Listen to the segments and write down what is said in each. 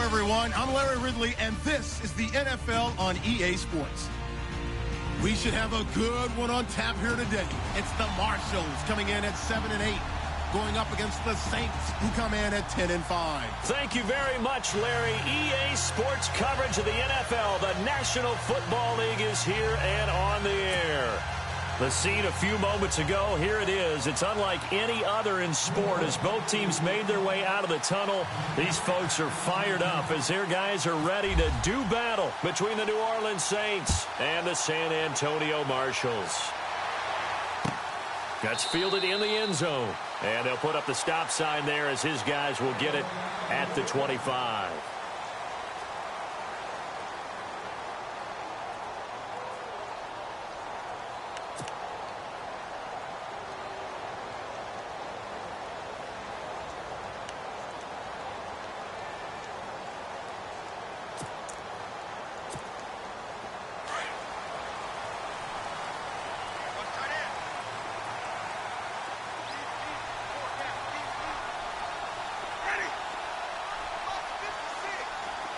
everyone. I'm Larry Ridley, and this is the NFL on EA Sports. We should have a good one on tap here today. It's the Marshalls coming in at 7-8, going up against the Saints, who come in at 10-5. Thank you very much, Larry. EA Sports coverage of the NFL. The National Football League is here and on the air. The scene a few moments ago, here it is. It's unlike any other in sport as both teams made their way out of the tunnel. These folks are fired up as their guys are ready to do battle between the New Orleans Saints and the San Antonio Marshalls. That's fielded in the end zone. And they'll put up the stop sign there as his guys will get it at the 25.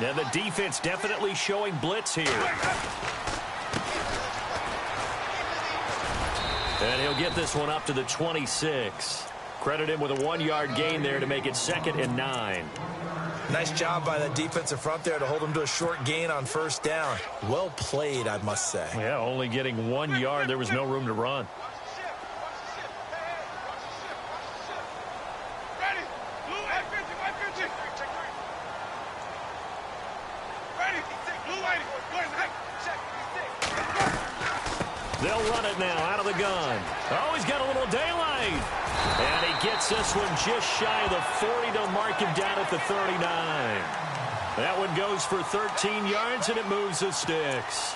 And the defense definitely showing blitz here. And he'll get this one up to the 26. Credit him with a 1-yard gain there to make it 2nd and 9. Nice job by the defensive front there to hold him to a short gain on first down. Well played, I must say. Yeah, only getting 1 yard. There was no room to run. They'll run it now out of the gun. Oh, he's got a little daylight. And he gets this one just shy of the 40 to mark him down at the 39. That one goes for 13 yards, and it moves the sticks.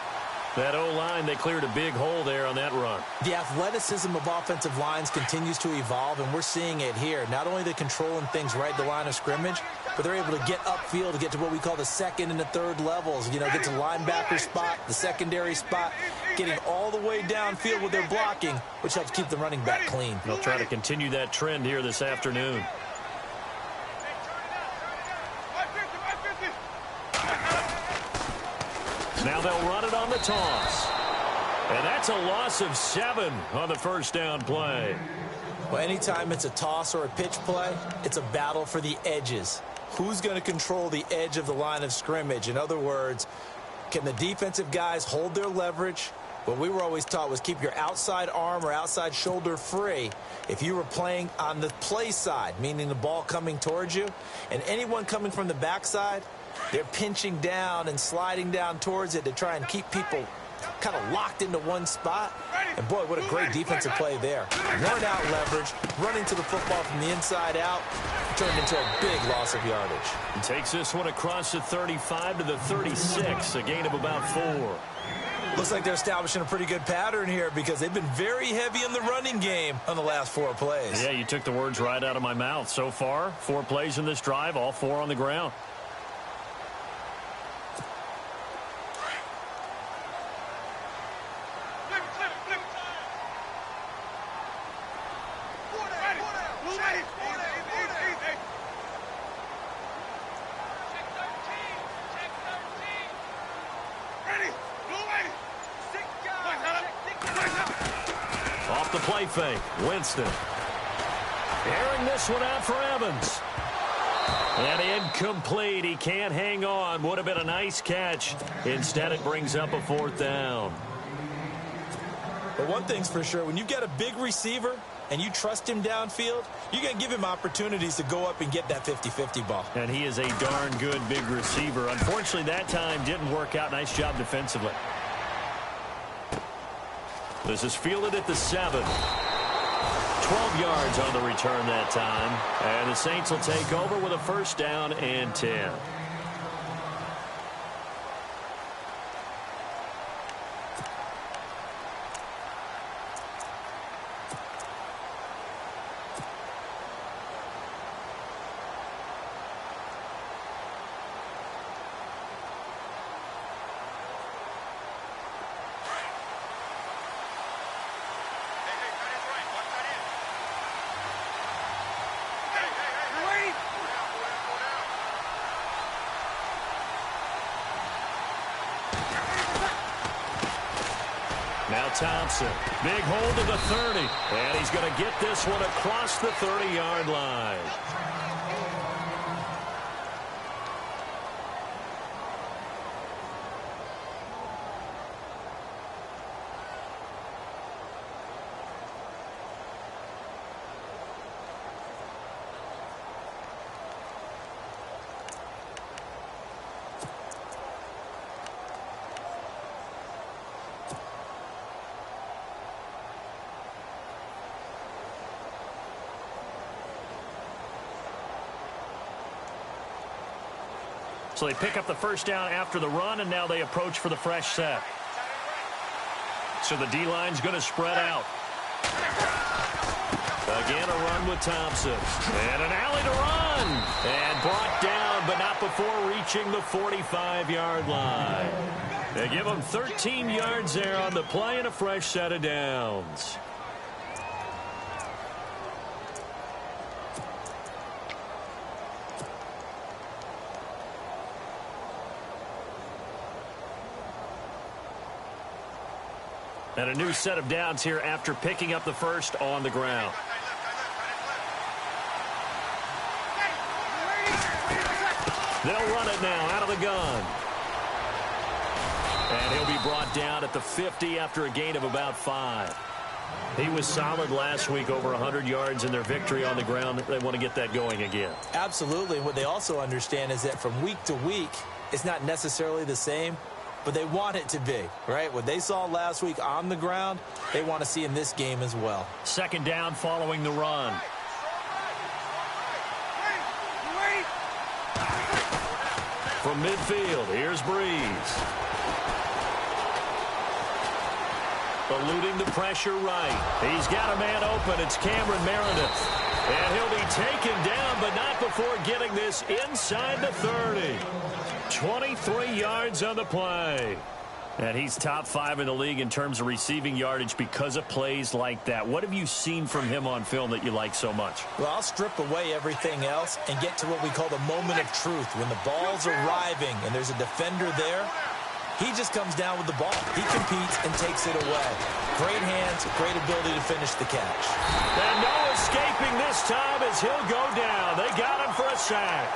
That O-line, they cleared a big hole there on that run. The athleticism of offensive lines continues to evolve, and we're seeing it here. Not only the controlling things right at the line of scrimmage, but they're able to get upfield to get to what we call the second and the third levels. You know, get to linebacker spot, the secondary spot, getting all the way downfield with their blocking, which helps keep the running back clean. They'll try to continue that trend here this afternoon. Now they'll run it on the toss. And that's a loss of 7 on the first down play. Well, anytime it's a toss or a pitch play, it's a battle for the edges. Who's going to control the edge of the line of scrimmage? In other words, can the defensive guys hold their leverage? What we were always taught was keep your outside arm or outside shoulder free if you were playing on the play side, meaning the ball coming towards you. And anyone coming from the backside, they're pinching down and sliding down towards it to try and keep people kind of locked into one spot. And, boy, what a great defensive play there. Worn out leverage, running to the football from the inside out, turned into a big loss of yardage. He takes this one across the 35 to the 36, a gain of about 4. Looks like they're establishing a pretty good pattern here because they've been very heavy in the running game on the last 4 plays. Yeah, you took the words right out of my mouth. So far, 4 plays in this drive, all 4 on the ground. Off the play fake, Winston. Airing this one out for Evans. And incomplete. He can't hang on. Would have been a nice catch. Instead, it brings up a 4th down. But one thing's for sure, when you've got a big receiver and you trust him downfield, you're going to give him opportunities to go up and get that 50-50 ball. And he is a darn good big receiver. Unfortunately, that time didn't work out. Nice job defensively. This is fielded at the 7. 12 yards on the return that time. And the Saints will take over with a 1st down and 10. Now Thompson. Big hold to the 30. And he's going to get this one across the 30-yard line. So they pick up the first down after the run, and now they approach for the fresh set. So the D-line's going to spread out. Again, a run with Thompson. And an alley to run. And brought down, but not before reaching the 45-yard line. They give him 13 yards there on the play and a fresh set of downs. And a new set of downs here after picking up the first on the ground. They'll run it now out of the gun. And he'll be brought down at the 50 after a gain of about 5. He was solid last week, over 100 yards in their victory on the ground. They want to get that going again. Absolutely. And what they also understand is that from week to week, it's not necessarily the same, but they want it to be, right? What they saw last week on the ground, they want to see in this game as well. Second down following the run. From midfield, here's Breeze. Eluding the pressure right. He's got a man open. It's Cameron Meredith. And he'll be taken down, but not before getting this inside the 30. 23 yards on the play. And he's top 5 in the league in terms of receiving yardage because of plays like that. What have you seen from him on film that you like so much? Well, I'll strip away everything else and get to what we call the moment of truth. When the ball's arriving and there's a defender there, he just comes down with the ball. He competes and takes it away. Great hands, great ability to finish the catch. And no escaping this time as he'll go down. They got him for a sack.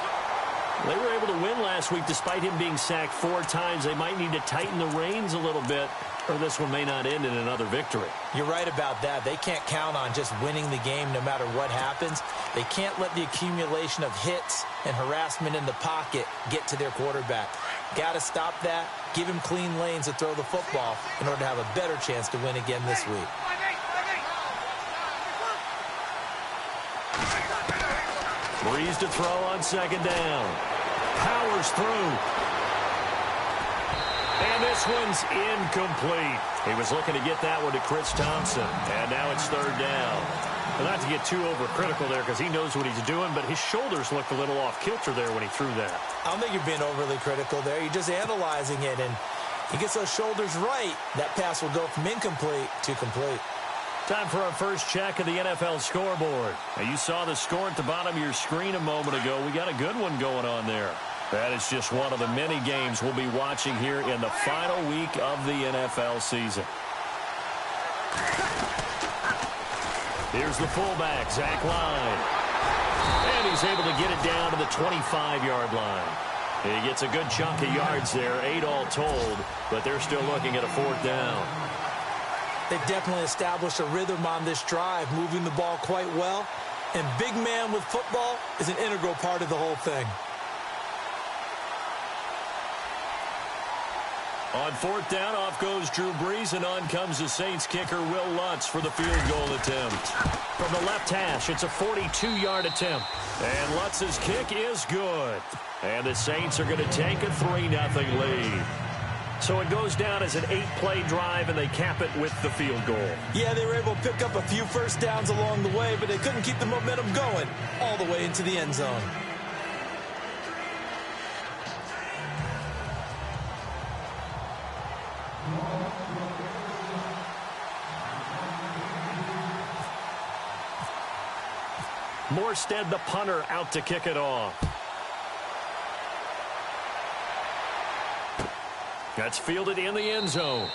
They were able to win last week despite him being sacked 4 times. They might need to tighten the reins a little bit, or this one may not end in another victory. You're right about that. They can't count on just winning the game no matter what happens. They can't let the accumulation of hits and harassment in the pocket get to their quarterback. Got to stop that, give him clean lanes to throw the football in order to have a better chance to win again this week. Breeze to throw on second down. Powers through. And this one's incomplete. He was looking to get that one to Chris Thompson. And now it's third down. Well, not to get too overcritical there because he knows what he's doing, but his shoulders looked a little off kilter there when he threw that. I don't think you're being overly critical there. You're just analyzing it, and he gets those shoulders right. That pass will go from incomplete to complete. Time for our first check of the NFL scoreboard. Now, you saw the score at the bottom of your screen a moment ago. We got a good one going on there. That is just one of the many games we'll be watching here in the final week of the NFL season. Here's the fullback, Zach Line. And he's able to get it down to the 25-yard line. He gets a good chunk of yards there, 8 all told, but they're still looking at a 4th down. They've definitely established a rhythm on this drive, moving the ball quite well. And big man with football is an integral part of the whole thing. On 4th down, off goes Drew Brees, and on comes the Saints kicker, Will Lutz, for the field goal attempt. From the left hash, it's a 42-yard attempt. And Lutz's kick is good. And the Saints are going to take a 3-0 lead. So it goes down as an 8-play drive, and they cap it with the field goal. Yeah, they were able to pick up a few first downs along the way, but they couldn't keep the momentum going all the way into the end zone. Morstead, the punter, out to kick it off. That's fielded in the end zone.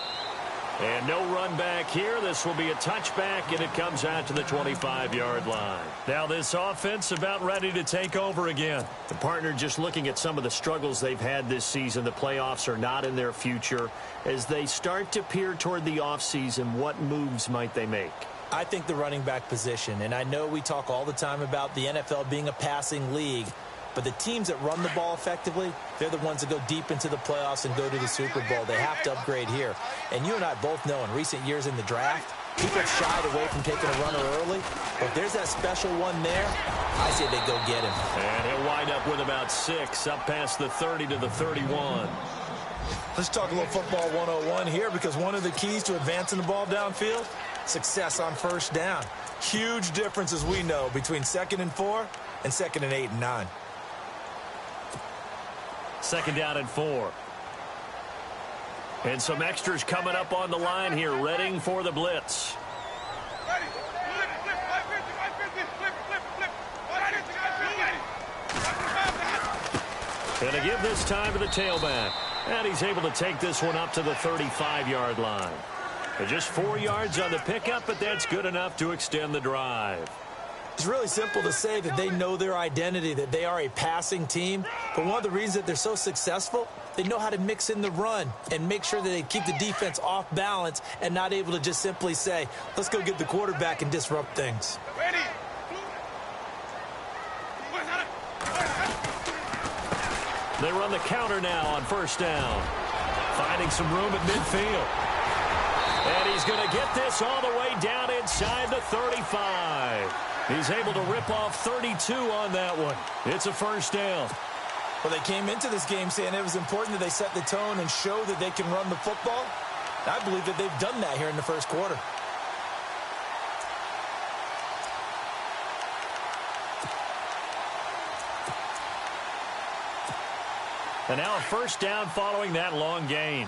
And no run back here. This will be a touchback, and it comes out to the 25-yard line. Now this offense about ready to take over again. The partner just looking at some of the struggles they've had this season. The playoffs are not in their future. As they start to peer toward the offseason, what moves might they make? I think the running back position, and I know we talk all the time about the NFL being a passing league, but the teams that run the ball effectively, they're the ones that go deep into the playoffs and go to the Super Bowl. They have to upgrade here. And you and I both know in recent years in the draft, people shied away from taking a runner early. But if there's that special one there, I say they go get him. And he'll wind up with about 6 up past the 30 to the 31. Let's talk a little football 101 here, because one of the keys to advancing the ball downfield, success on first down. Huge difference, as we know, between 2nd and 4 and 2nd and 8 and 9. 2nd down and 4. And some extras coming up on the line here, readying for the blitz. Gonna give this time to the tailback. And he's able to take this one up to the 35-yard line. Just 4 yards on the pickup, but that's good enough to extend the drive. It's really simple to say that they know their identity, that they are a passing team. But one of the reasons that they're so successful, they know how to mix in the run and make sure that they keep the defense off balance and not able to just simply say, let's go get the quarterback and disrupt things. They run the counter now on first down. Finding some room at midfield. And he's going to get this all the way down inside the 35. He's able to rip off 32 on that one. It's a first down. Well, they came into this game saying it was important that they set the tone and show that they can run the football. I believe that they've done that here in the first quarter. And now a first down following that long gain.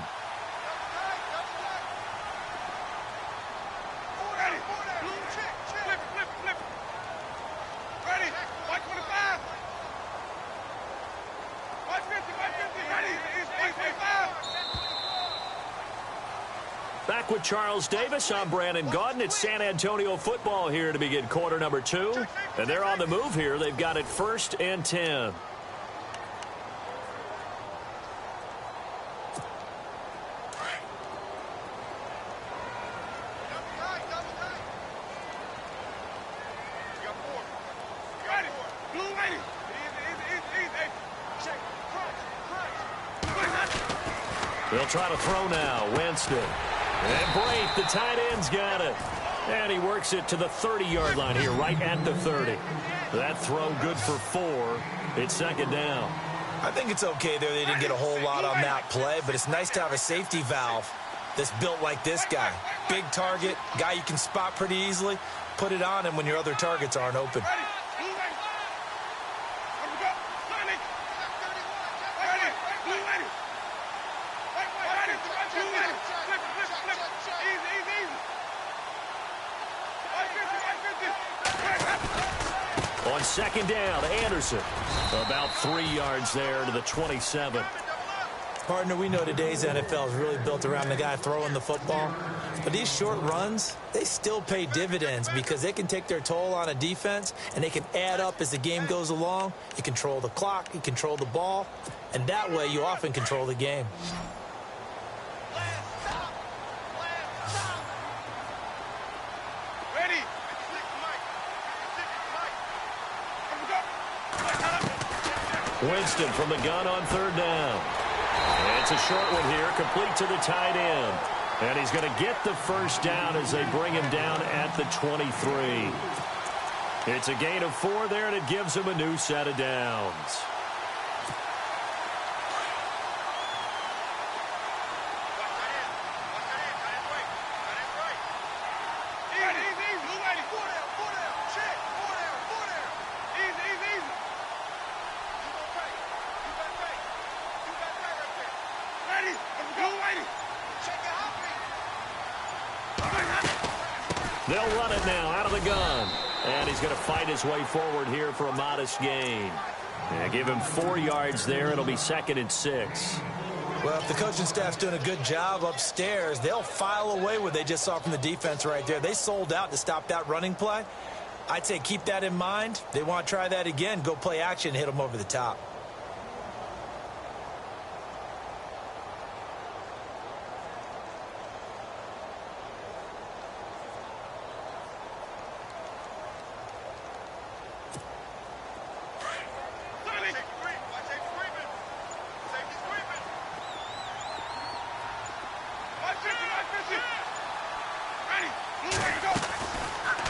Back with Charles Davis, I'm Brandon Gaudin. It's San Antonio football here to begin quarter number 2. And they're on the move here. They've got it 1st and 10. They'll try to throw now. Winston. And Brate, the tight end's got it. And he works it to the 30-yard line here, right at the 30. That throw good for 4. It's 2nd down. I think it's okay there. They didn't get a whole lot on that play, but it's nice to have a safety valve that's built like this guy. Big target, guy you can spot pretty easily. Put it on him when your other targets aren't open. On 2nd down, Anderson. About 3 yards there to the 27. Partner, we know today's NFL is really built around the guy throwing the football. But these short runs, they still pay dividends because they can take their toll on a defense and they can add up as the game goes along. You control the clock, you control the ball, and that way you often control the game. Winston from the gun on 3rd down. It's a short one here, complete to the tight end. And he's going to get the first down as they bring him down at the 23. It's a gain of 4 there, and it gives him a new set of downs. They'll run it now out of the gun. And he's going to fight his way forward here for a modest gain. And give him 4 yards there. It'll be 2nd and 6. Well, if the coaching staff's doing a good job upstairs, they'll file away what they just saw from the defense right there. They sold out to stop that running play. I'd say keep that in mind. They want to try that again. Go play action, hit them over the top.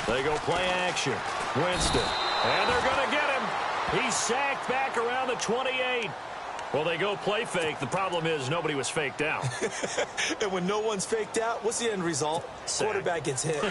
They go play action. Winston. And they're going to get him. He's sacked back around the 28. Well, they go play fake. The problem is nobody was faked out. And when no one's faked out, what's the end result? Sack. Quarterback gets hit.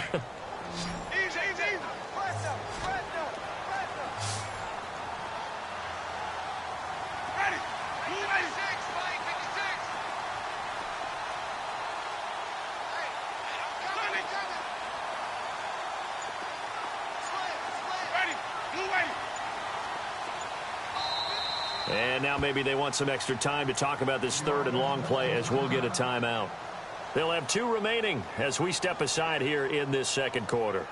And now maybe they want some extra time to talk about this third and long play as we'll get a timeout. They'll have 2 remaining as we step aside here in this second quarter.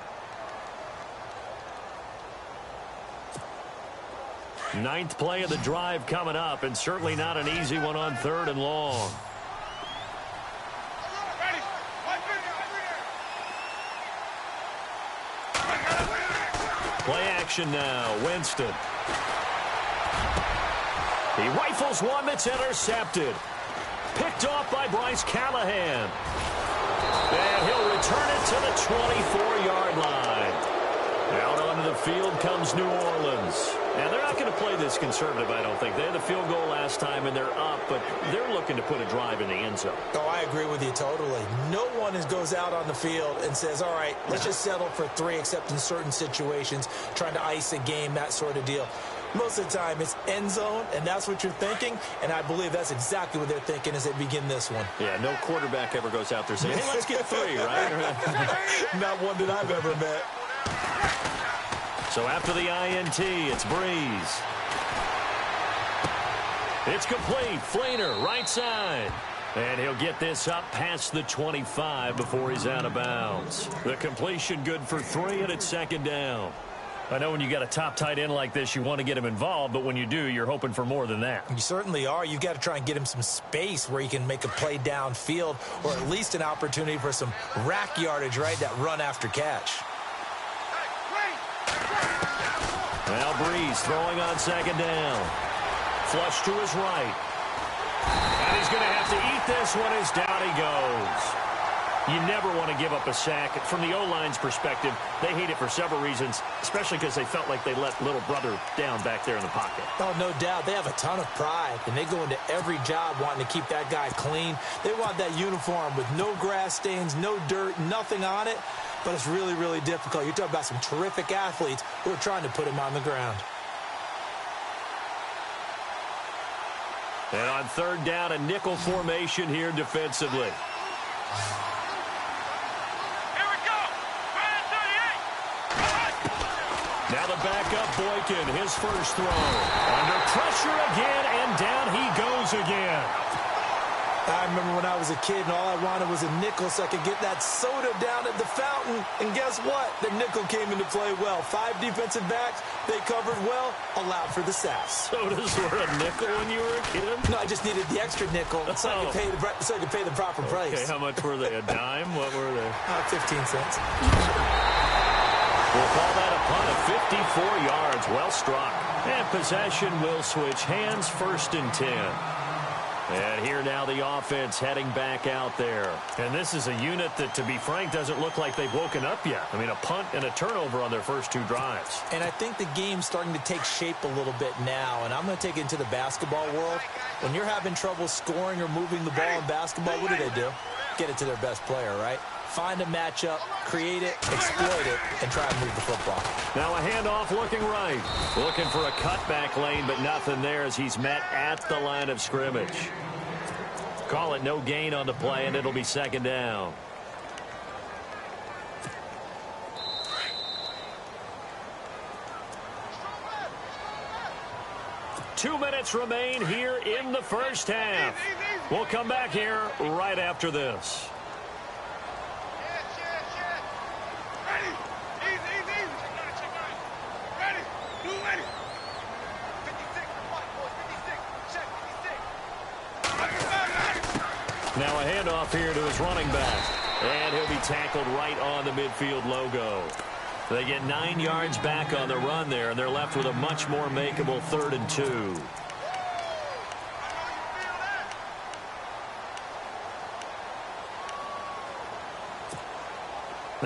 9th play of the drive coming up, and certainly not an easy one on 3rd and long. Play action now. Winston. He rifles one that's intercepted. Picked off by Bryce Callahan. And he'll return it to the 24-yard line. Out onto the field comes New Orleans. Now, they're not going to play this conservative, I don't think. They had the field goal last time, and they're up, but they're looking to put a drive in the end zone. Oh, I agree with you totally. No one goes out on the field and says, all right, let's just settle for 3, except in certain situations, trying to ice a game, that sort of deal. Most of the time, it's end zone, and that's what you're thinking, and I believe that's exactly what they're thinking as they begin this one. Yeah, no quarterback ever goes out there saying, hey, let's get 3, right? Not one that I've ever met. So after the INT, it's Breeze. It's complete. Flainer, right side. And he'll get this up past the 25 before he's out of bounds. The completion good for 3, and it's 2nd down. I know when you got a top tight end like this, you want to get him involved, but when you do, you're hoping for more than that. You certainly are. You've got to try and get him some space where he can make a play downfield, or at least an opportunity for some rack yardage, right? That run after catch. Now Breeze throwing on 2nd down. Flush to his right. And he's going to have to eat this one as down he goes. You never want to give up a sack. From the O-line's perspective, they hate it for several reasons, especially because they felt like they let little brother down back there in the pocket. Oh, no doubt. They have a ton of pride, and they go into every job wanting to keep that guy clean. They want that uniform with no grass stains, no dirt, nothing on it. But it's really, really difficult. You're talking about some terrific athletes who are trying to put him on the ground. And on 3rd down, a nickel formation here defensively. Now the backup, Boykin, his first throw. Under pressure again, and down he goes again. I remember when I was a kid and all I wanted was a nickel so I could get that soda down at the fountain. And guess what? The nickel came into play well. 5 defensive backs, they covered well, allowed for the sacks. Sodas were a nickel when you were a kid? No, I just needed the extra nickel so I could pay the proper price. Okay, how much were they? A dime? What were they? 15 cents. We'll call that a punt of 54 yards. Well struck. And possession will switch hands, 1st and 10. And here now the offense heading back out there. And this is a unit that, to be frank, doesn't look like they've woken up yet. I mean, a punt and a turnover on their first 2 drives. And I think the game's starting to take shape a little bit now. And I'm going to take it into the basketball world. When you're having trouble scoring or moving the ball in basketball, what do? Get it to their best player, right? Find a matchup, create it, exploit it, and try and move the football. Now a handoff looking right. Looking for a cutback lane, but nothing there as he's met at the line of scrimmage. Call it no gain on the play, and it'll be 2nd down. 2 minutes remain here in the first half. We'll come back here right after this. Now a handoff here to his running back. And he'll be tackled right on the midfield logo. They get 9 yards back on the run there, and they're left with a much more makeable 3rd and 2.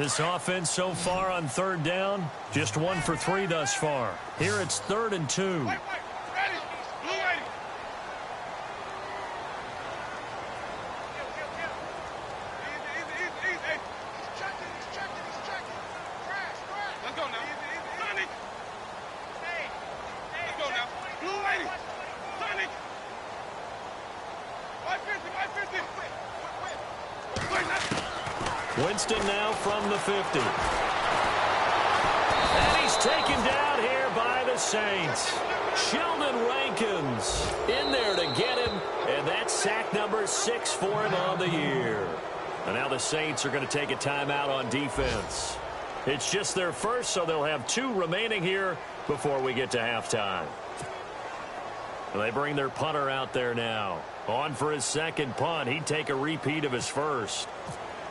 This offense so far on 3rd down, just 1 for 3 thus far. Here it's 3rd and 2. Winston now from the 50. And he's taken down here by the Saints. Sheldon Rankins in there to get him. And that's sack number 6 for him on the year. And now the Saints are going to take a timeout on defense. It's just their first, so they'll have 2 remaining here before we get to halftime. They bring their punter out there now. On for his second punt. He'd take a repeat of his first.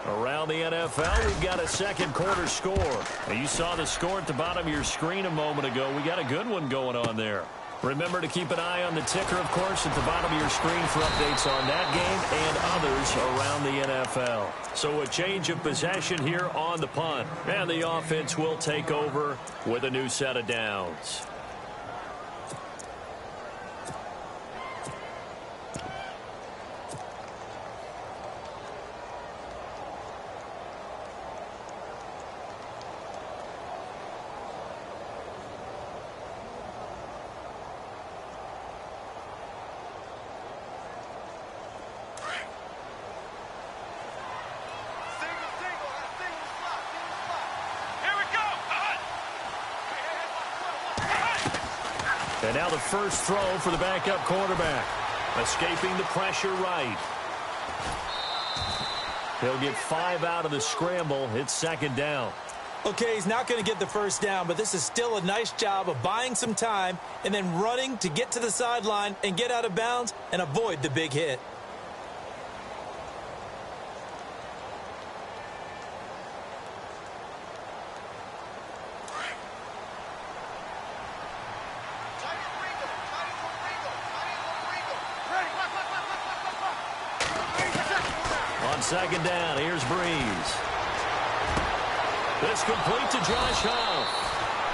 Around the NFL, we've got a second quarter score. Now, you saw the score at the bottom of your screen a moment ago. We got a good one going on there. Remember to keep an eye on the ticker, of course, at the bottom of your screen for updates on that game and others around the NFL. So a change of possession here on the punt. And the offense will take over with a new set of downs. And now the first throw for the backup quarterback. Escaping the pressure right. He'll get 5 out of the scramble. It's 2nd down. Okay, he's not going to get the first down, but this is still a nice job of buying some time and then running to get to the sideline and get out of bounds and avoid the big hit. On 2nd down, here's Breeze. This complete to Josh Huff.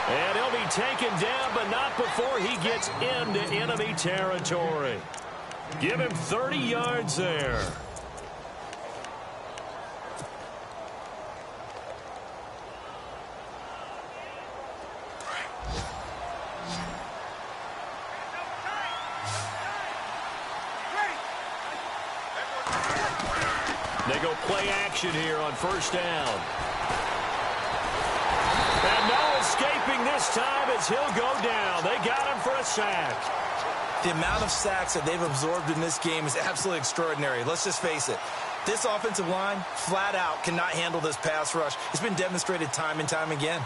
And he'll be taken down, but not before he gets into enemy territory. Give him 30 yards there. They go play action here on 1st down. And no escaping this time as he'll go down. They got him for a sack. The amount of sacks that they've absorbed in this game is absolutely extraordinary. Let's just face it. This offensive line, flat out, cannot handle this pass rush. It's been demonstrated time and time again.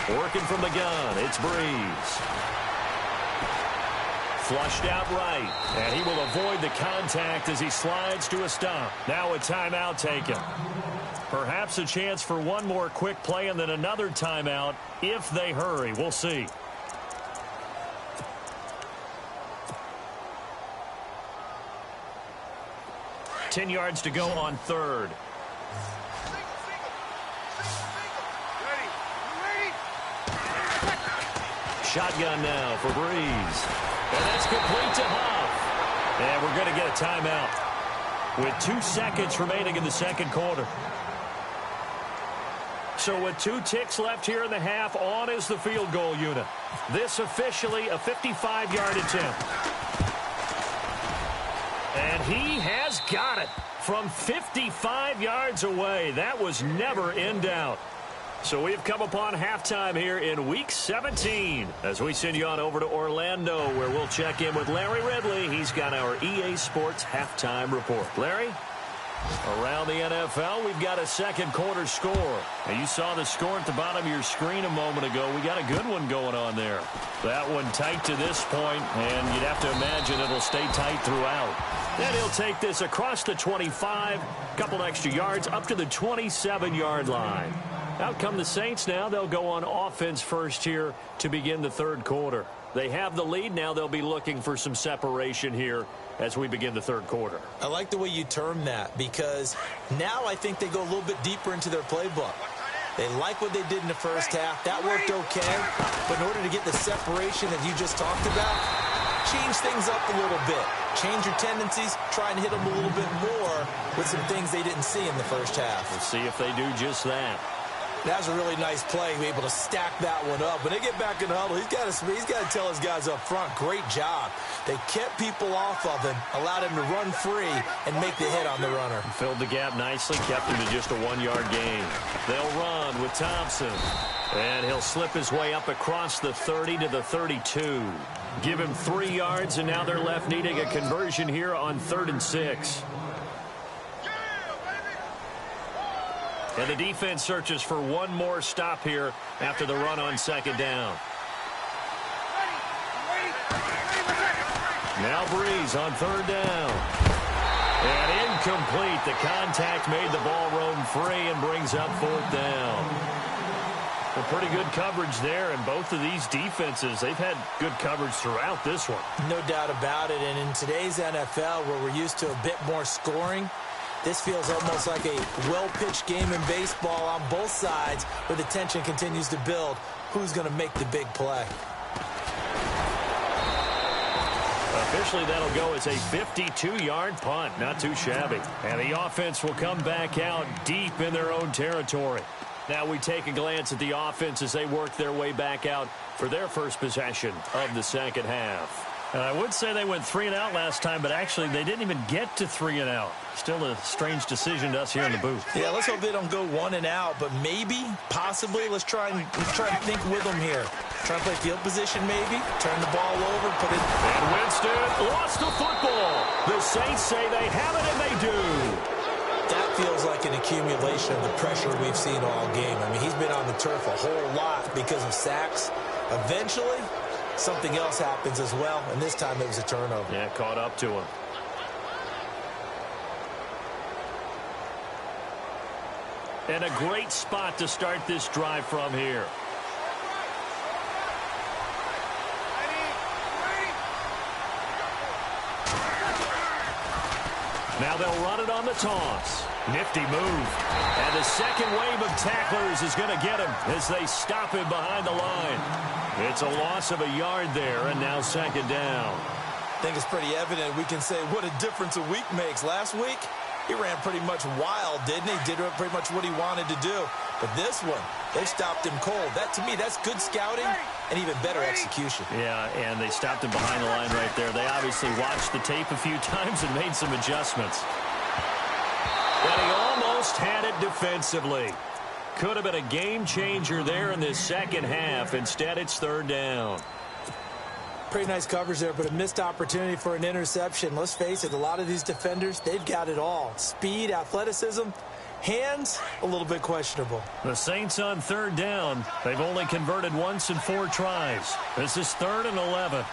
Working from the gun, it's Breeze. Flushed out right, and he will avoid the contact as he slides to a stop. Now a timeout taken. Perhaps a chance for one more quick play and then another timeout if they hurry. We'll see. Ten yards to go on 3rd. Shotgun now for Breeze. And that's complete to Huff. And we're going to get a timeout with 2 seconds remaining in the 2nd quarter. So with 2 ticks left here in the half, on is the field goal unit. This officially a 55-yard attempt. And he has got it from 55 yards away. That was never in doubt. So we've come upon halftime here in Week 17 as we send you on over to Orlando, where we'll check in with Larry Ridley. He's got our EA Sports halftime report. Larry? Around the NFL, we've got a second quarter score. And you saw the score at the bottom of your screen a moment ago. We got a good one going on there. That one tight to this point, and you'd have to imagine it'll stay tight throughout. Then he'll take this across the 25, couple extra yards, up to the 27-yard line. Out come the Saints now. They'll go on offense first here to begin the third quarter. They have the lead. Now they'll be looking for some separation here as we begin the third quarter. I like the way you term that, because now I think they go a little bit deeper into their playbook. They like what they did in the first half. That worked okay. But in order to get the separation that you just talked about, change things up a little bit. Change your tendencies. Try and hit them a little bit more with some things they didn't see in the first half. We'll see if they do just that. That was a really nice play, be able to stack that one up. When they get back in the huddle, he's got to tell his guys up front, great job. They kept people off of him, allowed him to run free, and make the hit on the runner. Filled the gap nicely, kept him to just a 1-yard gain. They'll run with Thompson. And he'll slip his way up across the 30 to the 32. Give him 3 yards, and now they're left needing a conversion here on 3rd and 6. And the defense searches for one more stop here after the run on 2nd down. Now Breeze on 3rd down. And incomplete. The contact made the ball roam free and brings up 4th down. Well, pretty good coverage there, and both of these defenses, they've had good coverage throughout this one. No doubt about it, and in today's NFL, where we're used to a bit more scoring, this feels almost like a well-pitched game in baseball on both sides, where the tension continues to build. Who's going to make the big play? Officially, that'll go as a 52-yard punt. Not too shabby. And the offense will come back out deep in their own territory. Now we take a glance at the offense as they work their way back out for their first possession of the second half. I would say they went 3 and out last time, but actually they didn't even get to 3 and out. Still a strange decision to us here in the booth. Yeah, let's hope they don't go 1 and out, but maybe, possibly, let's try and think with them here. Try and play field position maybe, turn the ball over, put it. And Winston lost the football. The Saints say they have it, and they do. That feels like an accumulation of the pressure we've seen all game. I mean, he's been on the turf a whole lot because of sacks. Eventually, something else happens as well, and this time it was a turnover. Yeah, caught up to him. And a great spot to start this drive from here. Now they'll run it on the toss. Nifty move. And the second wave of tacklers is going to get him as they stop him behind the line. It's a loss of a yard there, and now 2nd down. I think it's pretty evident. We can say what a difference a week makes. Last week, he ran pretty much wild, didn't he? Did pretty much what he wanted to do. But this one, they stopped him cold. That, to me, that's good scouting and even better execution. Yeah, and they stopped him behind the line right there. They obviously watched the tape a few times and made some adjustments. And he almost had it defensively. Could have been a game changer there in this second half. Instead, it's 3rd down. Pretty nice coverage there, but a missed opportunity for an interception. Let's face it, a lot of these defenders, they've got it all. Speed, athleticism, hands, a little bit questionable. The Saints on 3rd down. They've only converted once in 4 tries. This is 3rd and 11.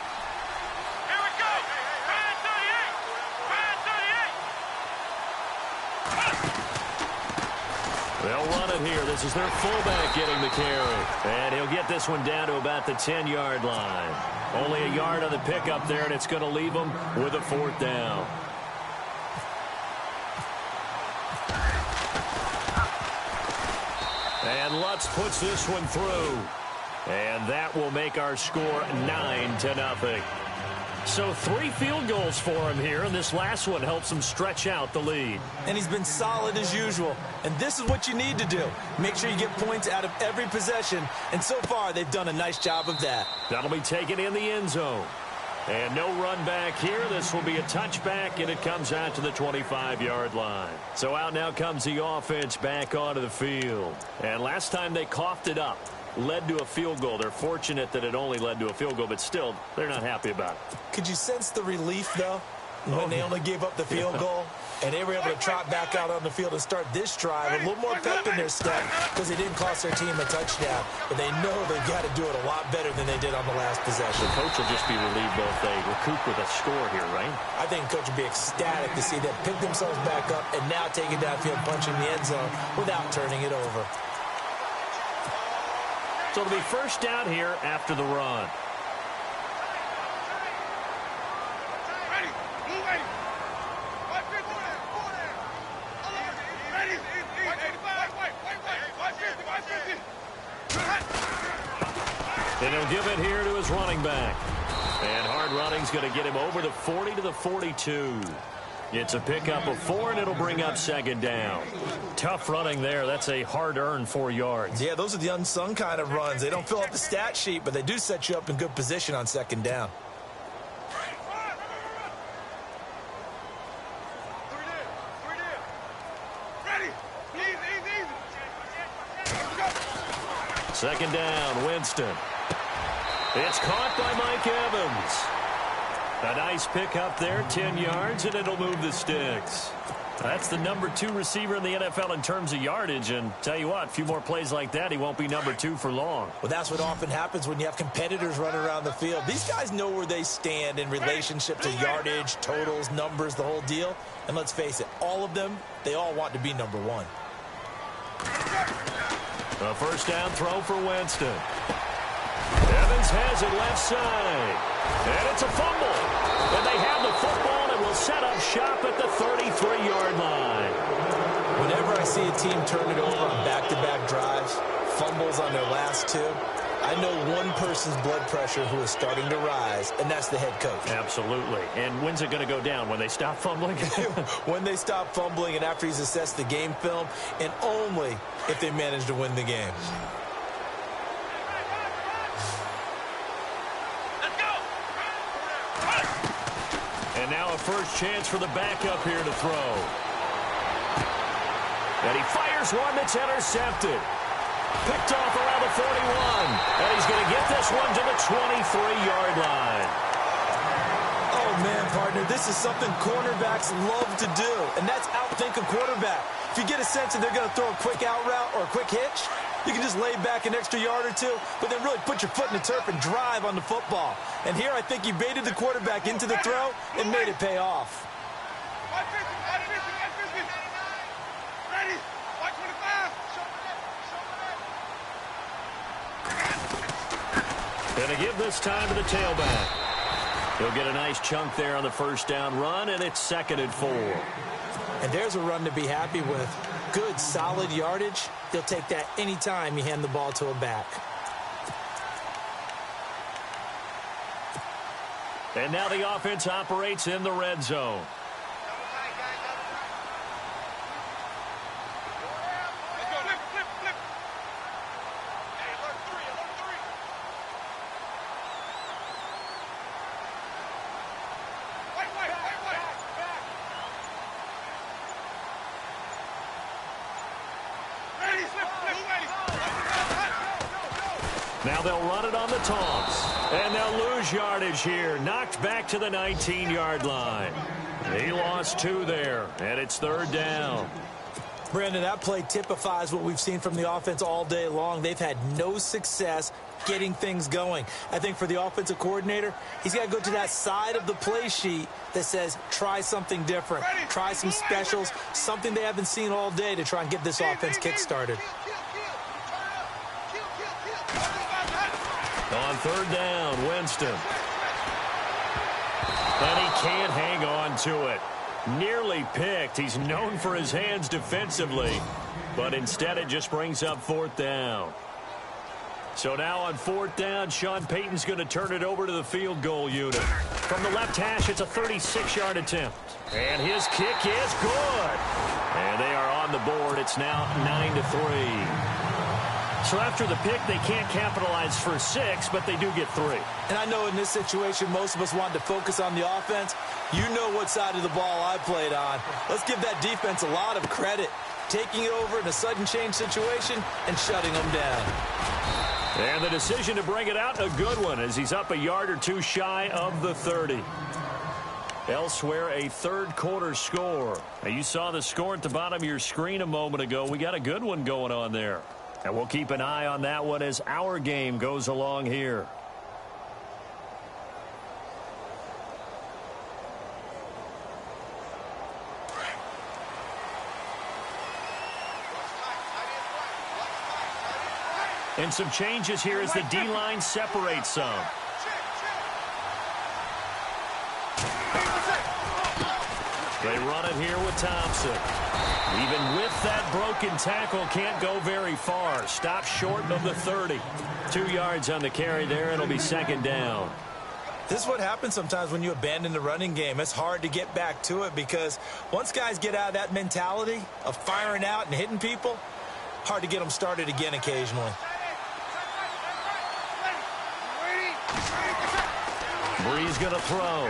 They'll run it here. This is their fullback getting the carry. And he'll get this one down to about the 10-yard line. Only a yard on the pickup there, and it's going to leave them with a 4th down. And Lutz puts this one through. And that will make our score 9-0. So 3 field goals for him here, and this last one helps him stretch out the lead. And he's been solid as usual. And this is what you need to do. Make sure you get points out of every possession. And so far, they've done a nice job of that. That'll be taken in the end zone. And no run back here. This will be a touchback, and it comes out to the 25-yard line. So out now comes the offense back onto the field. And last time they coughed it up, led to a field goal. They're fortunate that it only led to a field goal, but still, they're not happy about it. Could you sense the relief, though, when they only gave up the field goal? And they were able to trot back out on the field and start this drive a little more pep in their step because they didn't cost their team a touchdown. But they know they've got to do it a lot better than they did on the last possession. The coach will just be relieved both they recoup with a score here, right? I think the coach will be ecstatic to see them pick themselves back up and now take it downfield, punching the end zone without turning it over. So it'll be first down here after the run. And he'll give it here to his running back. And hard running's going to get him over the 40 to the 42. It's a pickup of 4, and it'll bring up second down. Tough running there. That's a hard-earned 4 yards. Yeah, those are the unsung kind of runs. They don't fill up the stat sheet, but they do set you up in good position on second down. Second down, Winston. It's caught by Mike Evans. A nice pickup there, 10 yards, and it'll move the sticks. That's the number 2 receiver in the NFL in terms of yardage, and tell you what, a few more plays like that, he won't be number 2 for long. Well, that's what often happens when you have competitors running around the field. These guys know where they stand in relationship to yardage, totals, numbers, the whole deal. And let's face it, all of them, they all want to be number 1. A first down throw for Winston. Evans has it left side. And it's a fumble. And they have the football and will set up shop at the 33-yard line. Whenever I see a team turn it over on back-to-back drives, fumbles on their last 2, I know one person's blood pressure who is starting to rise, and that's the head coach. Absolutely. And when's it going to go down? When they stop fumbling? When they stop fumbling and after he's assessed the game film, and only if they manage to win the game. And now a first chance for the backup here to throw. And he fires one that's intercepted. Picked off around the 41. And he's going to get this one to the 23-yard line. Oh, man, partner, this is something cornerbacks love to do, and that's outthink a quarterback. If you get a sense that they're going to throw a quick out route or a quick hitch, you can just lay back an extra yard or 2, but then really put your foot in the turf and drive on the football. And here I think he baited the quarterback into the throw and made it pay off. Going to give this time to the tailback. He'll get a nice chunk there on the first down run, and it's 2nd and 4. And there's a run to be happy with. Good, solid yardage. They'll take that anytime you hand the ball to a back. And now the offense operates in the red zone. Now they'll run it on the toss. And they'll lose yardage here. Knocked back to the 19-yard line. He lost 2 there, and it's 3rd down. Brandon, that play typifies what we've seen from the offense all day long. They've had no success getting things going. I think for the offensive coordinator, he's got to go to that side of the play sheet that says try something different. Try some specials, something they haven't seen all day to try and get this offense kick-started. On 3rd down, Winston. And he can't hang on to it. Nearly picked. He's known for his hands defensively, but instead it just brings up 4th down. So now on 4th down, Sean Payton's going to turn it over to the field goal unit. From the left hash, it's a 36-yard attempt. And his kick is good. And they are on the board. It's now 9-3. So after the pick, they can't capitalize for 6, but they do get 3. And I know in this situation, most of us wanted to focus on the offense. You know what side of the ball I played on. Let's give that defense a lot of credit, taking it over in a sudden change situation and shutting them down. And the decision to bring it out, a good one, as he's up a yard or two shy of the 30. Elsewhere, a third-quarter score. Now, you saw the score at the bottom of your screen a moment ago. We got a good one going on there. And we'll keep an eye on that one as our game goes along here. And some changes here as the D-line separates some. They run it here with Thompson. Even with that broken tackle, can't go very far. Stop short of the 30. 2 yards on the carry there. It'll be second down. This is what happens sometimes when you abandon the running game. It's hard to get back to it because once guys get out of that mentality of firing out and hitting people, hard to get them started again occasionally. Bree's going to throw.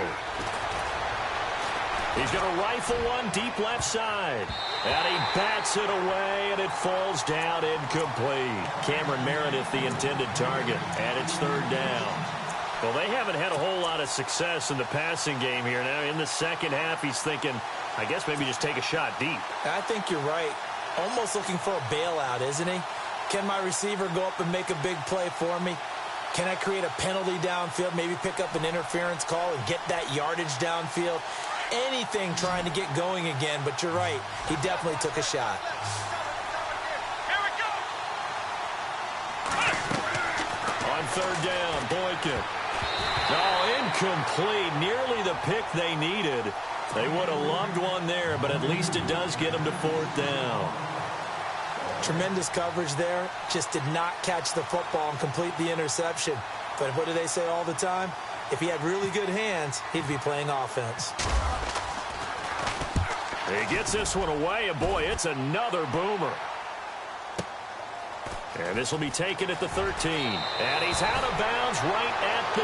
He's going to rifle one deep left side. And he bats it away, and it falls down incomplete. Cameron Meredith, the intended target, and it's third down. Well, they haven't had a whole lot of success in the passing game here. Now, in the second half, he's thinking, I guess maybe just take a shot deep. I think you're right. Almost looking for a bailout, isn't he? Can my receiver go up and make a big play for me? Can I create a penalty downfield, maybe pick up an interference call and get that yardage downfield? Anything trying to get going again, but you're right. He definitely took a shot. On third down, Boykin. Oh, incomplete. Nearly the pick they needed. They would have loved one there, but at least it does get them to fourth down. Tremendous coverage there. Just did not catch the football and complete the interception. But what do they say all the time? If he had really good hands, he'd be playing offense. He gets this one away, and boy, it's another boomer. And this will be taken at the 13. And he's out of bounds right at the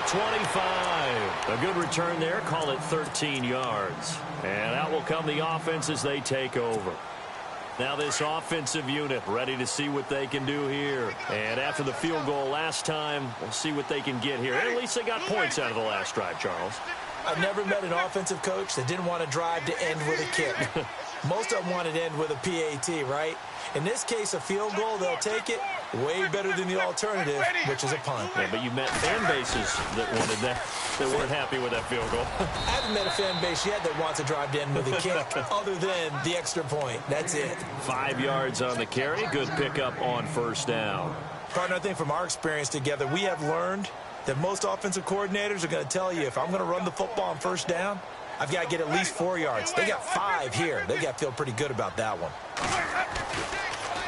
25. A good return there. Call it 13 yards. And out will come the offense as they take over. Now this offensive unit ready to see what they can do here. And after the field goal last time, we'll see what they can get here. And at least they got points out of the last drive, Charles. I've never met an offensive coach that didn't want to drive to end with a kick. Most of them wanted to end with a PAT, right? In this case, a field goal, they'll take it. Way better than the alternative, which is a punt. Yeah, but you met fan bases that wanted that, that weren't happy with that field goal. I haven't met a fan base yet that wants to drive to end with a kick other than the extra point. That's it. 5 yards on the carry. Good pickup on first down. Partner, I think from our experience together, we have learned that most offensive coordinators are going to tell you, if I'm going to run the football on first down, I've got to get at least 4 yards. They got 5 here. They got to feel pretty good about that one.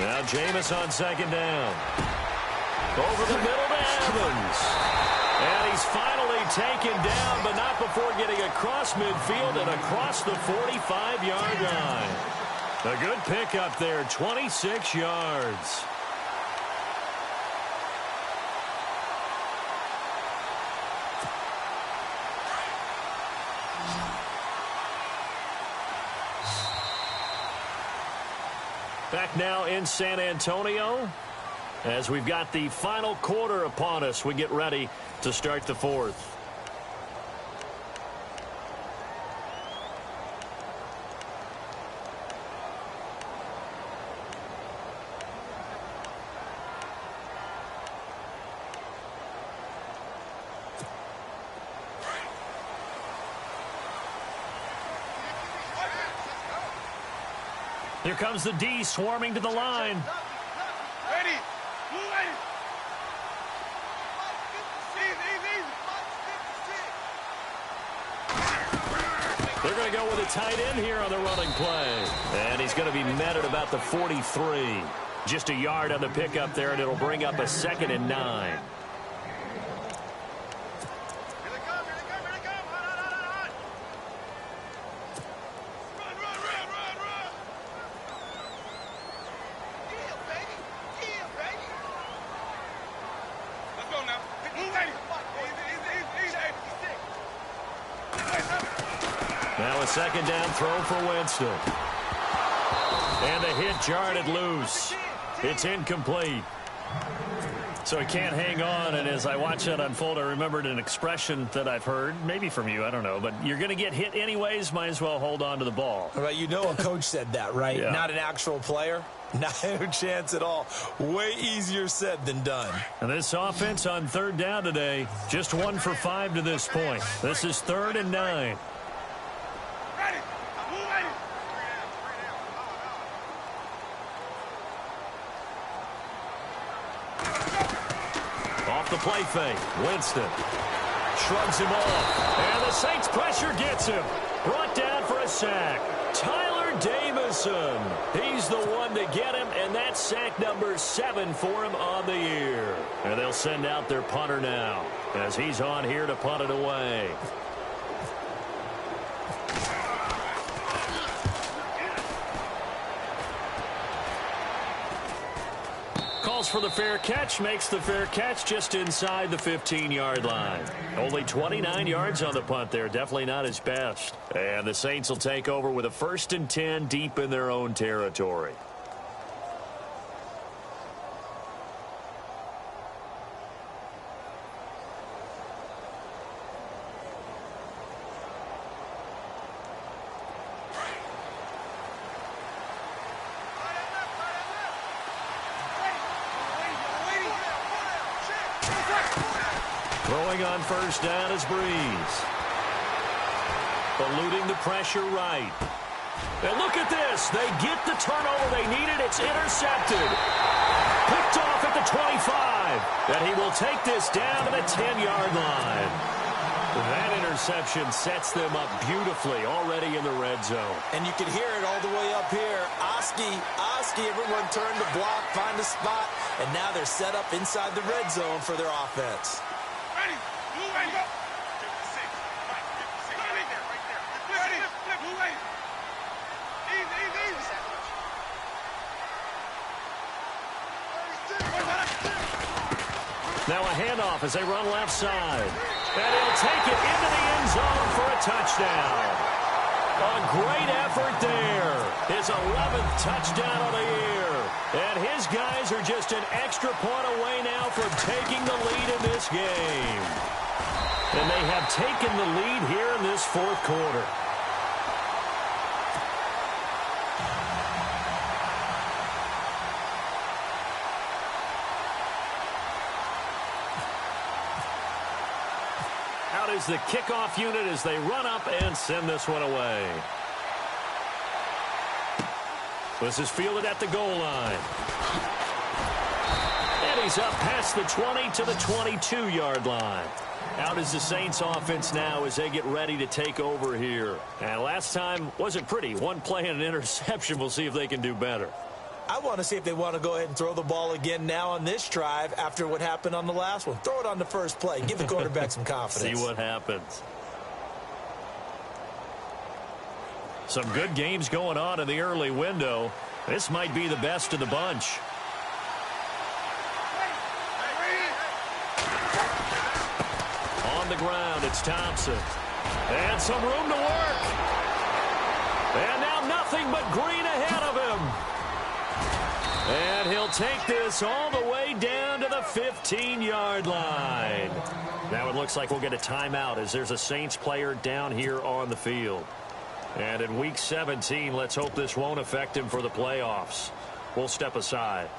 Now Jameis on second down. Over the middle to Evans. And he's finally taken down, but not before getting across midfield and across the 45-yard line. A good pickup there, 26 yards. Back now in San Antonio as we've got the final quarter upon us. We get ready to start the fourth. Here comes the D swarming to the line. Ready. They're going to go with a tight end here on the running play. And he's going to be met at about the 43. Just a yard on the pickup there, and it'll bring up a 2nd and 9. second down throw for Winston. And the hit jarred it loose. It's incomplete. So he can't hang on, and as I watch that unfold, I remembered an expression that I've heard, maybe from you, I don't know, but you're going to get hit anyways, might as well hold on to the ball. Right, you know a coach said that, right? Yeah. Not an actual player. No chance at all. Way easier said than done. And this offense on third down today, just 1 for 5 to this point. This is 3rd and 9. Off the play fake, Winston shrugs him off, and the Saints pressure gets him. Brought down for a sack. Tyler Davison. He's the one to get him, and that's sack number 7 for him on the year. And they'll send out their punter now as he's on here to punt it away. Calls for the fair catch, makes the fair catch just inside the 15-yard line. Only 29 yards on the punt there, definitely not his best. And the Saints will take over with a 1st and 10 deep in their own territory. Throwing on first down is Breeze. Eluding the pressure right. And look at this. They get the turnover they needed. It's intercepted. Picked off at the 25. And he will take this down to the 10-yard line. That interception sets them up beautifully already in the red zone. And you can hear it all the way up here. Oski, everyone turned the block, find a spot, and now they're set up inside the red zone for their offense. Now a handoff as they run left side. And he'll take it into the end zone for a touchdown. A great effort there. His 11th touchdown of the year. And his guys are just an extra point away now from taking the lead in this game. And they have taken the lead here in this 4th quarter. Out is the kickoff unit as they run up and send this one away. This is fielded at the goal line. And he's up past the 20 to the 22-yard line. Out is the Saints offense now as they get ready to take over here. And last time wasn't pretty. One play and an interception. We'll see if they can do better. I want to see if they want to go ahead and throw the ball again now on this drive after what happened on the last one. Throw it on the first play. Give the quarterback some confidence. See what happens. Some good games going on in the early window. This might be the best of the bunch. On the ground, it's Thompson. And some room to work. And now nothing but green ahead of him. And he'll take this all the way down to the 15-yard line. Now it looks like we'll get a timeout as there's a Saints player down here on the field. And in Week 17, let's hope this won't affect him for the playoffs. We'll step aside.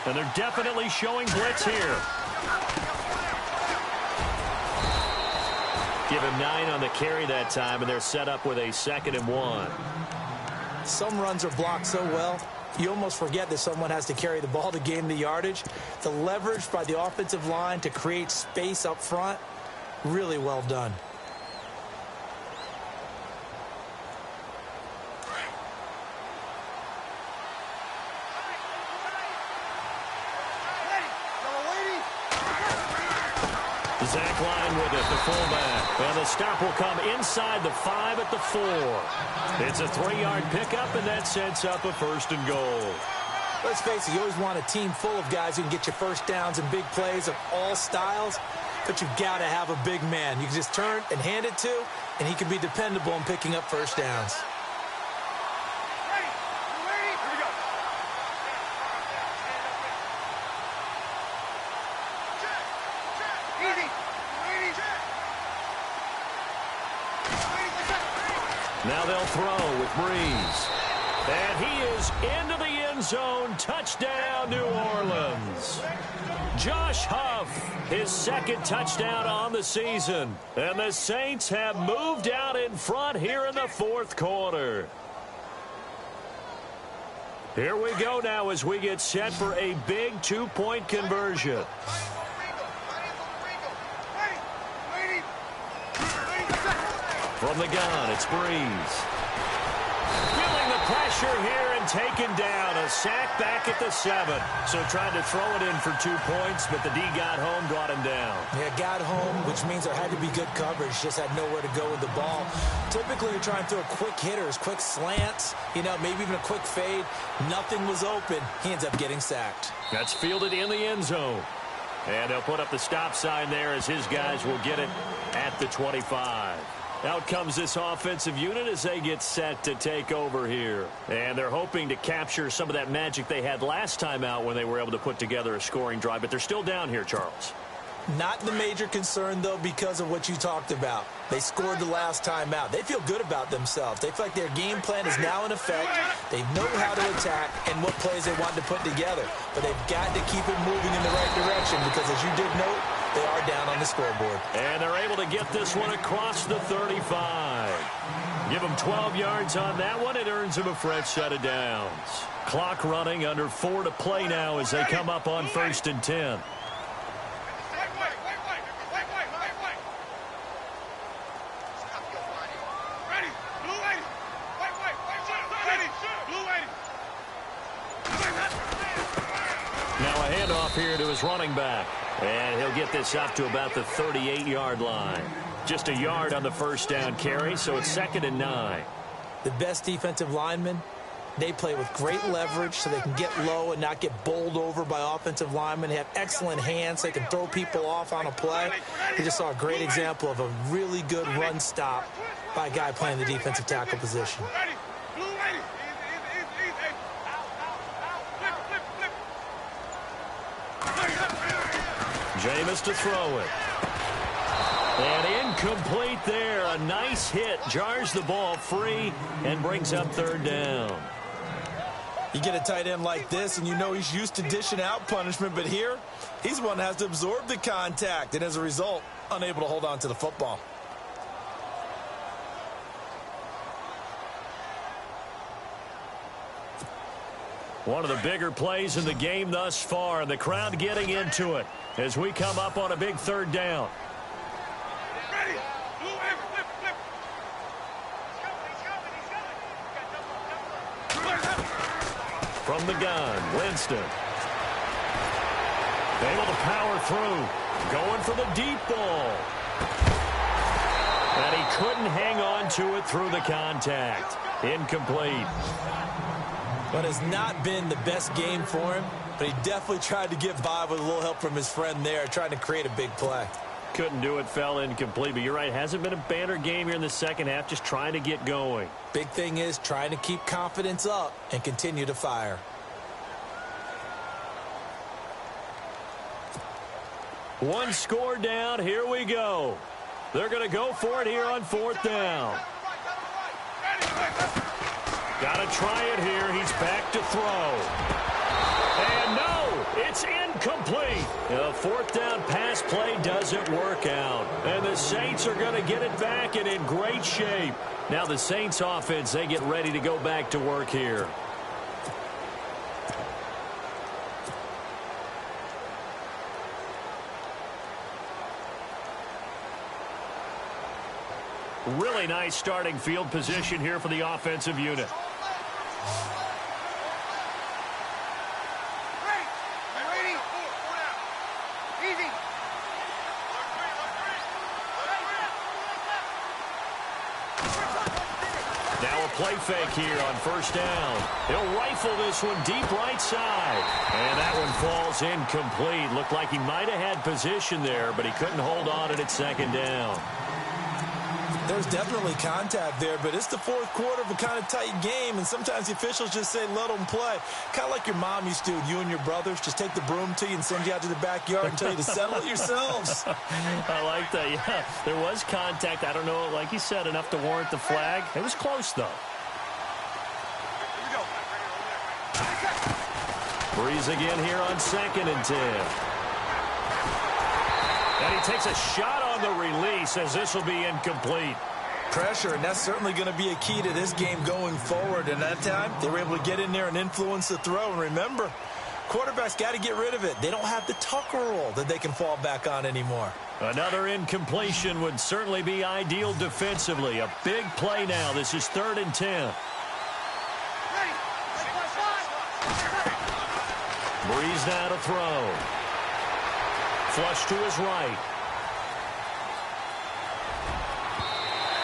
And they're definitely showing blitz here. Give him 9 on the carry that time, and they're set up with a 2nd and 1. Some runs are blocked so well, you almost forget that someone has to carry the ball to gain the yardage. The leverage by the offensive line to create space up front, really well done. Zach Line with it, the fullback. And the stop will come inside the 5 at the 4. It's a 3-yard pickup, and that sets up a 1st and goal. Let's face it, you always want a team full of guys who can get you first downs and big plays of all styles, but you've got to have a big man you can just turn and hand it to, and he can be dependable in picking up first downs. Now they'll throw with Breeze. And he is into the end zone. Touchdown, New Orleans. Josh Huff, his 2nd touchdown on the season. And the Saints have moved out in front here in the 4th quarter. Here we go now as we get set for a big 2-point conversion. From the gun, it's Breeze. Feeling the pressure here and taken down. A sack back at the 7. So tried to throw it in for 2 points, but the D got home, brought him down. Yeah, got home, which means there had to be good coverage. Just had nowhere to go with the ball. Typically, you're trying to throw quick hitters, quick slants, maybe even a quick fade. Nothing was open. He ends up getting sacked. That's fielded in the end zone. And they'll put up the stop sign there as his guys will get it at the 25. Out comes this offensive unit as they get set to take over here. And they're hoping to capture some of that magic they had last time out when they were able to put together a scoring drive. But they're still down here, Charles. Not the major concern, though, because of what you talked about. They scored the last time out. They feel good about themselves. They feel like their game plan is now in effect. They know how to attack and what plays they want to put together. But they've got to keep it moving in the right direction because, as you did note, they are down on the scoreboard. And they're able to get this one across the 35. Give them 12 yards on that one. It earns them a fresh set of downs. Clock running, under 4 to play now as they come up on 1st and 10. Now a handoff here to his running back. And he'll get this up to about the 38-yard line. Just a yard on the first down carry, so it's 2nd and 9. The best defensive linemen, they play with great leverage so they can get low and not get bowled over by offensive linemen. They have excellent hands. They can throw people off on a play. We just saw a great example of a really good run stop by a guy playing the defensive tackle position. Jameis to throw it. And incomplete there. A nice hit. Jars the ball free and brings up 3rd down. You get a tight end like this, and you know he's used to dishing out punishment, but here, he's the one that has to absorb the contact, and as a result, unable to hold on to the football. One of the bigger plays in the game thus far, and the crowd getting into it as we come up on a big 3rd down. From the gun, Winston. Able to power through. Going for the deep ball. And he couldn't hang on to it through the contact. Incomplete. But has not been the best game for him, but he definitely tried to get by with a little help from his friend there, trying to create a big play. Couldn't do it, fell incomplete. But you're right, hasn't been a banner game here in the second half, just trying to get going. Big thing is trying to keep confidence up and continue to fire. One score down, here we go. They're going to go for it here on 4th down. Got to try it here. He's back to throw. And no, it's incomplete. The 4th down pass play doesn't work out. And the Saints are going to get it back and in great shape. Now the Saints offense, they get ready to go back to work here. Really nice starting field position here for the offensive unit. Now a play fake here on first down. He'll rifle this one deep right side. And that one falls incomplete. Looked like he might have had position there, but he couldn't hold on at second down. There's definitely contact there, but it's the fourth quarter of a kind of tight game, and sometimes the officials just say, let them play. Kind of like your mom used to, you and your brothers, just take the broom to you and send you out to the backyard and tell you to settle it yourselves. I like that, yeah. There was contact. I don't know, like you said, enough to warrant the flag. It was close, though. Breeze again here on 2nd and 10. And he takes a shot on the release as this will be incomplete. Pressure, and that's certainly going to be a key to this game going forward. And that time, they were able to get in there and influence the throw. And remember, quarterbacks got to get rid of it. They don't have the tucker roll that they can fall back on anymore. Another incompletion would certainly be ideal defensively. A big play now. This is 3rd and 10. Breeze now to throw. Flush to his right.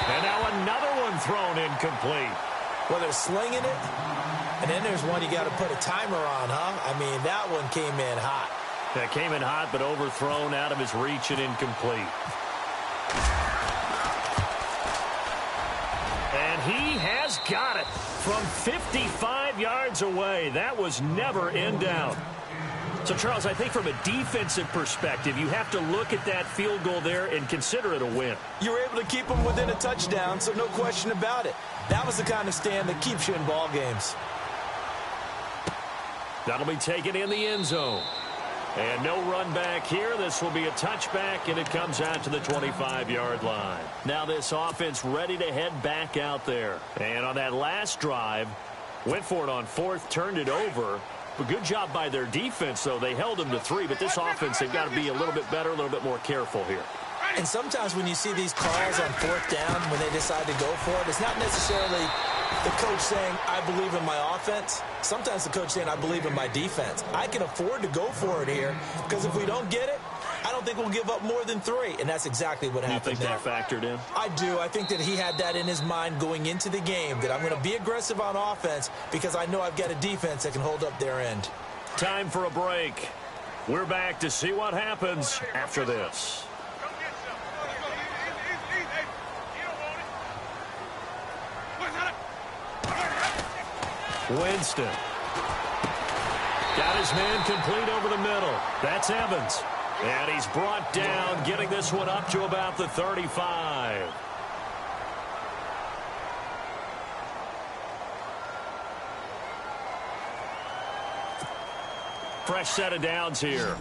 And now another one thrown incomplete. Well, they're slinging it, and then there's one you got to put a timer on, huh? I mean, that one came in hot. That came in hot, but overthrown out of his reach and incomplete. And he has got it from 55 yards away. That was never in doubt. So, Charles, I think from a defensive perspective, you have to look at that field goal there and consider it a win. You were able to keep them within a touchdown, so no question about it. That was the kind of stand that keeps you in ball games. That'll be taken in the end zone. And no run back here. This will be a touchback, and it comes out to the 25-yard line. Now this offense ready to head back out there. And on that last drive, went for it on 4th, turned it over. But good job by their defense, though. They held them to 3, but this offense, they've got to be a little bit better, a little bit more careful here. And sometimes when you see these calls on 4th down, when they decide to go for it, it's not necessarily the coach saying, I believe in my offense. Sometimes the coach saying, I believe in my defense. I can afford to go for it here, because if we don't get it, I don't think we'll give up more than 3, and that's exactly what happened there. You think that factored in? I do. I think that he had that in his mind going into the game, that I'm going to be aggressive on offense because I know I've got a defense that can hold up their end. Time for a break. We're back to see what happens after this. Winston. Got his man complete over the middle. That's Evans. And he's brought down, getting this one up to about the 35. Fresh set of downs here.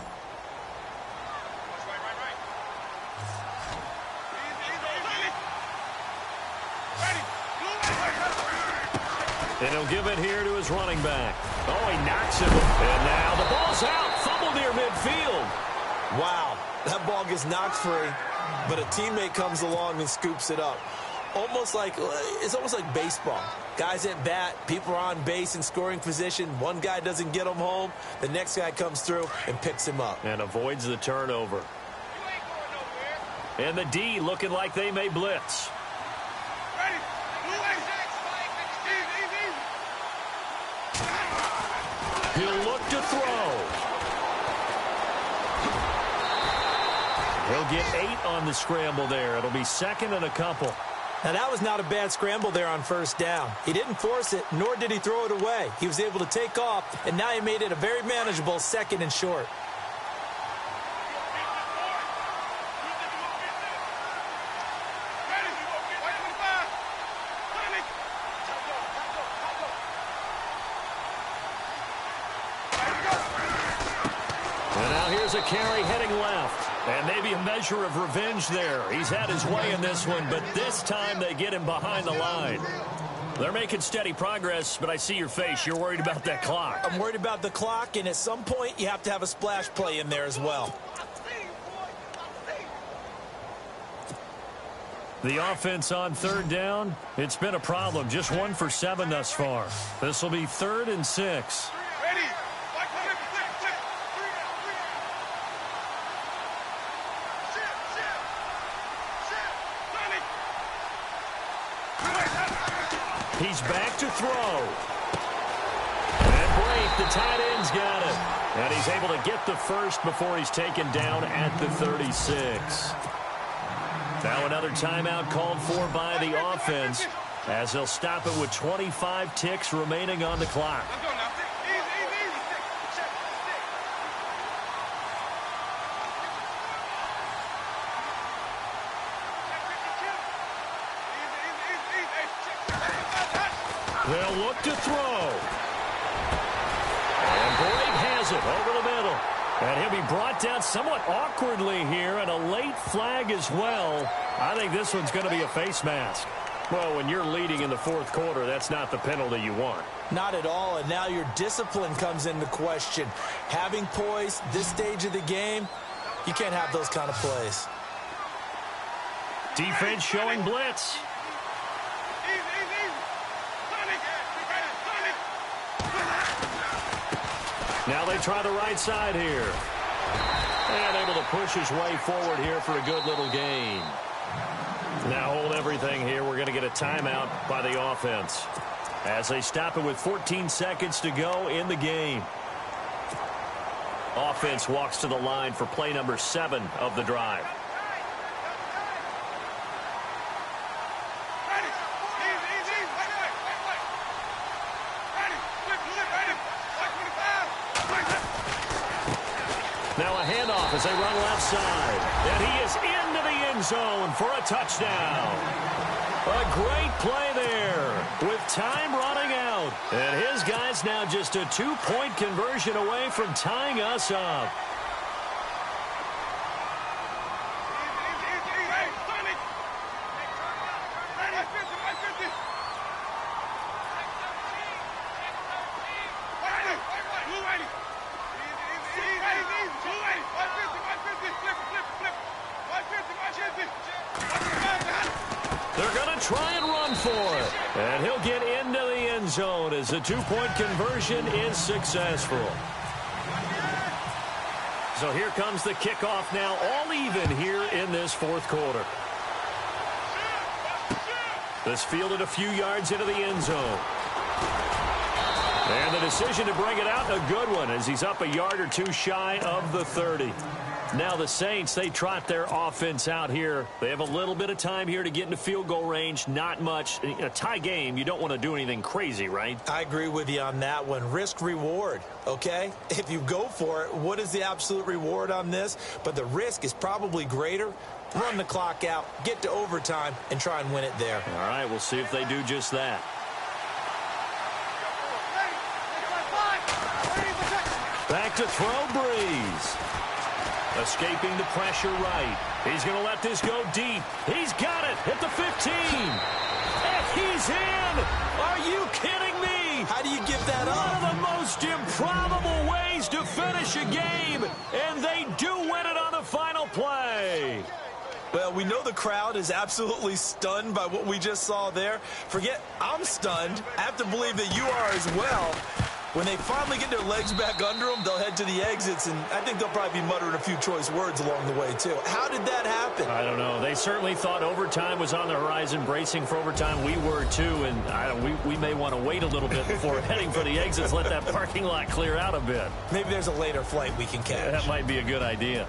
And he'll give it here to his running back. Oh, he knocks him. And now the ball's out. Fumble near midfield. Wow, that ball gets knocked free, but a teammate comes along and scoops it up. It's almost like baseball. Guys at bat, people are on base in scoring position. One guy doesn't get him home. The next guy comes through and picks him up. And avoids the turnover. And the D looking like they may blitz. He'll look to throw. He'll get 8 on the scramble there. It'll be 2nd and a couple. Now, that was not a bad scramble there on 1st down. He didn't force it, nor did he throw it away. He was able to take off, and now he made it a very manageable 2nd and short. And now here's a carry heading left. And maybe a measure of revenge there. He's had his way in this one, but this time they get him behind the line. They're making steady progress, but I see your face. You're worried about that clock. I'm worried about the clock, and at some point you have to have a splash play in there as well. The offense on 3rd down, it's been a problem. Just 1 for 7 thus far. This will be 3rd and 6. He's back to throw. And Blake, the tight end's got it. And he's able to get the first before he's taken down at the 36. Now another timeout called for by the offense as they'll stop it with 25 ticks remaining on the clock. They'll look to throw. And Blake has it over the middle. And he'll be brought down somewhat awkwardly here, and a late flag as well. I think this one's going to be a face mask. Well, when you're leading in the fourth quarter, that's not the penalty you want. Not at all, and now your discipline comes into question. Having poise this stage of the game, you can't have those kind of plays. Defense showing blitz. Now they try the right side here. And able to push his way forward here for a good little gain. Now hold everything here. We're going to get a timeout by the offense as they stop it with 14 seconds to go in the game. Offense walks to the line for play number 7 of the drive. Now a handoff as they run left side. And he is into the end zone for a touchdown. A great play there with time running out. And his guy's now just a 2-point conversion away from tying us up. They're going to try and run for it. And he'll get into the end zone as the 2-point conversion is successful. So here comes the kickoff now, all even here in this fourth quarter. This fielded a few yards into the end zone. And the decision to bring it out, a good one, as he's up a yard or two shy of the 30. Now the Saints, they trot their offense out here. They have a little bit of time here to get into field goal range. Not much. In a tie game, you don't want to do anything crazy, right? I agree with you on that one. Risk reward, okay? If you go for it, what is the absolute reward on this? But the risk is probably greater. Run the clock out, get to overtime, and try and win it there. All right, we'll see if they do just that. Back to throw, Breeze. Escaping the pressure right. He's going to let this go deep. He's got it at the 15. And he's in. Are you kidding me? How do you give that up? One of the most improbable ways to finish a game. And they do win it on the final play. Well, we know the crowd is absolutely stunned by what we just saw there. Forget I'm stunned. I have to believe that you are as well. When they finally get their legs back under them, they'll head to the exits, and I think they'll probably be muttering a few choice words along the way, too. How did that happen? I don't know. They certainly thought overtime was on the horizon, bracing for overtime. We were, too, and we may want to wait a little bit before heading for the exits, let that parking lot clear out a bit. Maybe there's a later flight we can catch. That might be a good idea.